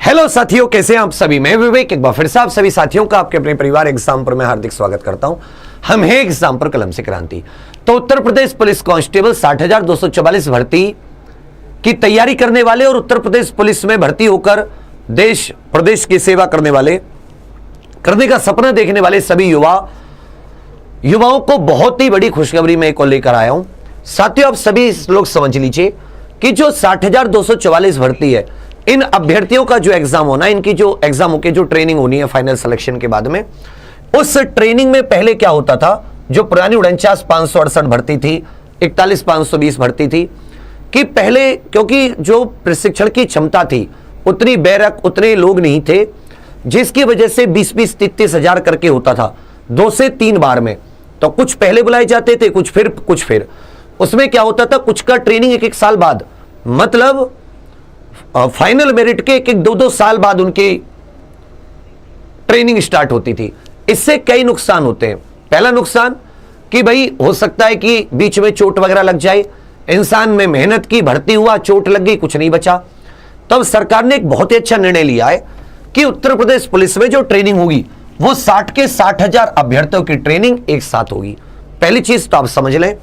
Hello साथियों, कैसे हैं आप सभी। मैं विवेक एक बार फिर से आप सभी साथियों का आपके अपने परिवार एग्जाम पर मैं हार्दिक स्वागत करता हूं। हम हैं एग्जाम पर कलम से क्रांति। तो उत्तर प्रदेश पुलिस कांस्टेबल 60,244 भर्ती की तैयारी करने वाले और उत्तर प्रदेश पुलिस में भर्ती होकर देश प्रदेश की सेवा करने का सपना देखने वाले सभी युवाओं को बहुत ही बड़ी खुशखबरी मैं को लेकर आया हूं। साथियों, आप सभी लोग समझ लीजिए कि जो 60,244 भर्ती है, इन अभ्यर्थियों का जो एग्जाम होना है, इनकी जो एग्जाम होकर जो ट्रेनिंग होनी है फाइनल सिलेक्शन के बाद में, उस ट्रेनिंग में पहले क्या होता था, जो पुरानी 49,568 भर्ती थी, 41,520 भर्ती थी, कि पहले क्योंकि जो प्रशिक्षण की क्षमता थी उतनी बैरक उतने लोग नहीं थे, जिसकी वजह से 20-20, 33 हजार करके होता था 2 से 3 बार में। तो कुछ पहले बुलाए जाते थे, कुछ फिर उसमें क्या होता था, कुछ का ट्रेनिंग 1-1 साल बाद, मतलब फाइनल मेरिट के 1-2 साल बाद उनकी ट्रेनिंग स्टार्ट होती थी। इससे कई नुकसान होते हैं। पहला नुकसान कि भाई हो सकता है कि बीच में चोट वगैरह लग जाए, इंसान में मेहनत की, भर्ती हुआ, चोट लग गई, कुछ नहीं बचा। तब सरकार ने एक बहुत ही अच्छा निर्णय लिया है कि उत्तर प्रदेश पुलिस में जो ट्रेनिंग होगी वो 60 के 60,000 अभ्यर्थियों की ट्रेनिंग एक साथ होगी। पहली चीज तो आप समझ लें।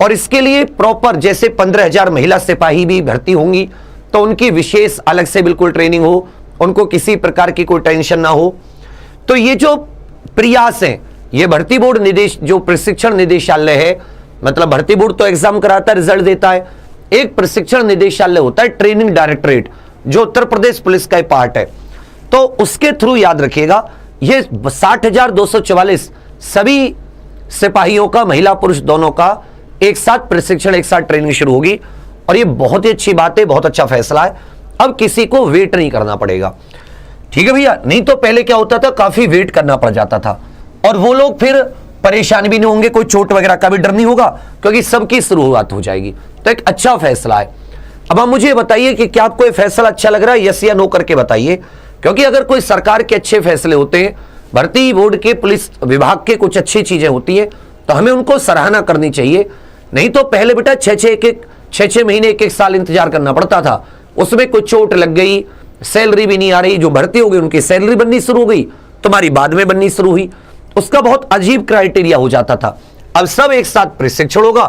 और इसके लिए प्रॉपर जैसे 15,000 महिला सिपाही भी भर्ती होंगी, तो उनकी विशेष अलग से बिल्कुल ट्रेनिंग हो, उनको किसी प्रकार की कोई टेंशन ना हो। तो ये जो प्रयास है, ये भर्ती बोर्ड जो प्रशिक्षण निदेशालय है, मतलब भर्ती बोर्ड तो एग्जाम कराता है, रिजल्ट देता है, एक प्रशिक्षण निदेशालय होता है ट्रेनिंग डायरेक्टरेट, जो उत्तर प्रदेश पुलिस का पार्ट है। तो उसके थ्रू याद रखिएगा, ये 60,244 सभी सिपाहियों का, महिला पुरुष दोनों का एक साथ प्रशिक्षण, एक साथ ट्रेनिंग शुरू होगी। और ये बहुत ही अच्छी बात है, बहुत अच्छा फैसला है। अब किसी को वेट नहीं करना पड़ेगा, ठीक है भैया। नहीं तो पहले क्या होता था, काफी वेट करना पड़ जाता था, और वो लोग फिर परेशान भी नहीं होंगे, कोई चोट वगैरह का भी डर नहीं होगा, क्योंकि सबकी शुरुआत हो जाएगी। तो एक अच्छा फैसला है। अब आप मुझे बताइए कि क्या आपको ये फैसला अच्छा लग रहा है, यस या नो करके बताइए। क्योंकि अगर कोई सरकार के अच्छे फैसले होते हैं, भर्ती बोर्ड के, पुलिस विभाग के कुछ अच्छी चीजें होती है, तो हमें उनको सराहना करनी चाहिए। नहीं तो पहले बेटा 6-6 महीने, 1-1 साल इंतजार करना पड़ता था। उसमें कोई चोट लग गई, सैलरी भी नहीं आ रही, जो भर्ती हो गई उनकी सैलरी बननी शुरू हो गई, तुम्हारी बाद में बननी शुरू हुई। उसका बहुत अजीब क्राइटेरिया हो जाता था। अब सब एक साथ प्रशिक्षण होगा,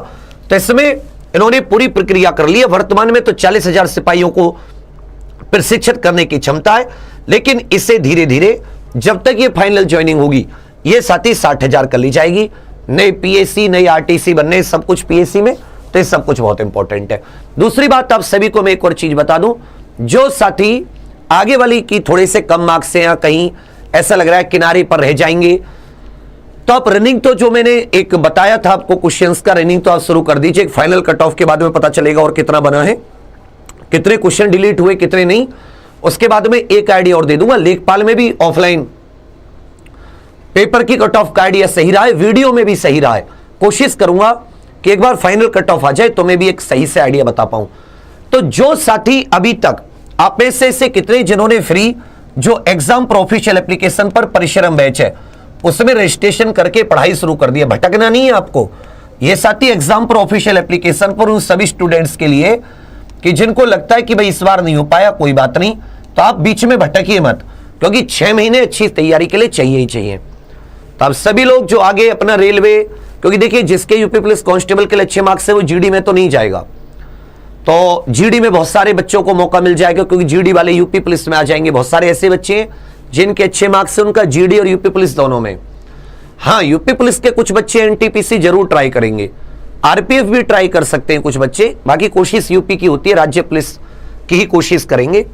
तो इसमें इन्होंने पूरी प्रक्रिया कर ली है। वर्तमान में तो 40,000 सिपाहियों को प्रशिक्षित करने की क्षमता है, लेकिन इसे धीरे धीरे जब तक ये फाइनल ज्वाइनिंग होगी, ये साथ ही 60,000 कर ली जाएगी। नए पीएसी, नई आरटीसी बनने, सब कुछ पीएसी में, तो ये सब कुछ बहुत इंपॉर्टेंट है। दूसरी बात, आप सभी को मैं एक और चीज बता दूं, जो साथी आगे वाली की थोड़े से कम मार्क्स से या कहीं ऐसा लग रहा है किनारे पर रह जाएंगे, तो आप रनिंग, तो जो मैंने एक बताया था आपको क्वेश्चंस का, रनिंग तो आप शुरू कर दीजिए। फाइनल कट ऑफ के बाद में पता चलेगा और कितना बना है, कितने क्वेश्चन डिलीट हुए, कितने नहीं। उसके बाद में एक आइडिया और दे दूंगा, लेखपाल में भी ऑफलाइन पेपर की कट ऑफ का आइडिया सही रहा है, वीडियो में भी सही रहा है। कोशिश करूंगा कि एक बार फाइनल कट ऑफ आ जाए तो मैं भी एक सही से आइडिया बता पाऊं। तो जो साथी अभी तक आप में से कितने जिन्होंने फ्री जो एग्जाम प्रोफेशनल एप्लीकेशन पर परिश्रम बैच है उसमें रजिस्ट्रेशन करके पढ़ाई शुरू कर दिया, भटकना नहीं है आपको। ये साथी एग्जाम प्रोफेशनल एप्लीकेशन पर उन सभी स्टूडेंट्स के लिए कि जिनको लगता है कि भाई इस बार नहीं हो पाया, कोई बात नहीं, तो आप बीच में भटकिए मत, क्योंकि 6 महीने अच्छी तैयारी के लिए चाहिए ही चाहिए। तो आप सभी लोग जो आगे अपना रेलवे, क्योंकि देखिए जिसके यूपी पुलिस कांस्टेबल के लिए अच्छे मार्क्स है वो जीडी में तो नहीं जाएगा, तो जीडी में बहुत सारे बच्चों को मौका मिल जाएगा, क्योंकि जीडी वाले यूपी पुलिस में आ जाएंगे। बहुत सारे ऐसे बच्चे हैं जिनके अच्छे मार्क्स है, उनका जीडी और यूपी पुलिस दोनों में। हाँ, यूपी पुलिस के कुछ बच्चे एनटीपीसी जरूर ट्राई करेंगे, आरपीएफ भी ट्राई कर सकते हैं कुछ बच्चे, बाकी कोशिश यूपी की होती है, राज्य पुलिस की ही कोशिश करेंगे।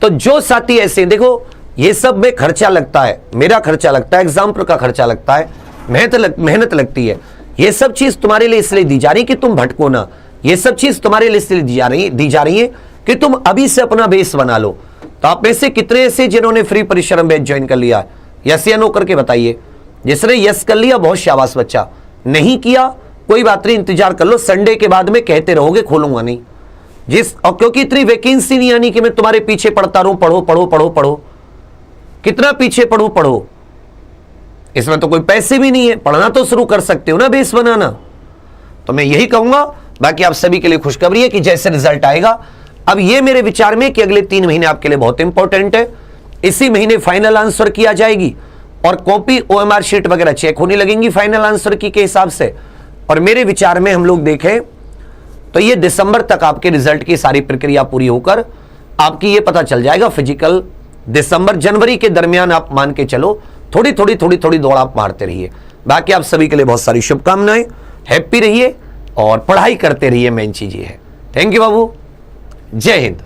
तो जो साथी ऐसे, देखो ये सब में खर्चा लगता है, मेरा खर्चा लगता है, एग्जाम पर का खर्चा लगता है, मेहनत लगती है। ये सब चीज तुम्हारे लिए इसलिए दी जा रही है कि तुम भटको ना। ये सब चीज तुम्हारे लिए इसलिए दी जा रही है कि तुम अभी से अपना बेस बना लो। तो आप में से कितने ऐसे जिन्होंने फ्री परिश्रम बैच ज्वाइन कर लिया, यस या नो करके बताइए। जिसने यस कर लिया बहुत शाबाश बच्चा, नहीं किया कोई बात नहीं, इंतजार कर लो, संडे के बाद में कहते रहोगे खोलूंगा नहीं। और क्योंकि इतनी वैकेंसी नहीं आनी कि मैं तुम्हारे पीछे पढ़ता रहूं, पढ़ो पढ़ो पढ़ो पढ़ो, कितना पीछे पढ़ो, इसमें तो कोई पैसे भी नहीं है, पढ़ना तो शुरू कर सकते हो ना, बेस बनाना। तो मैं यही कहूंगा। बाकी आप सभी के लिए खुशखबरी है कि जैसे रिजल्ट आएगा अब ये मेरे विचार में कि अगले 3 महीने आपके लिए बहुत इंपॉर्टेंट है। इसी महीने फाइनल आंसर किया जाएगी और कॉपी OMR शीट वगैरह चेक होने लगेंगी फाइनल आंसर की के हिसाब से। और मेरे विचार में हम लोग देखें तो ये दिसंबर तक आपके रिजल्ट की सारी प्रक्रिया पूरी होकर आपकी ये पता चल जाएगा फिजिकल दिसंबर जनवरी के दरमियान। आप मान के चलो थोड़ी थोड़ी दौड़ आप मारते रहिए। बाकी आप सभी के लिए बहुत सारी शुभकामनाएं, हैप्पी रहिए और पढ़ाई करते रहिए, मेन चीज ये है। थैंक यू बाबू, जय हिंद।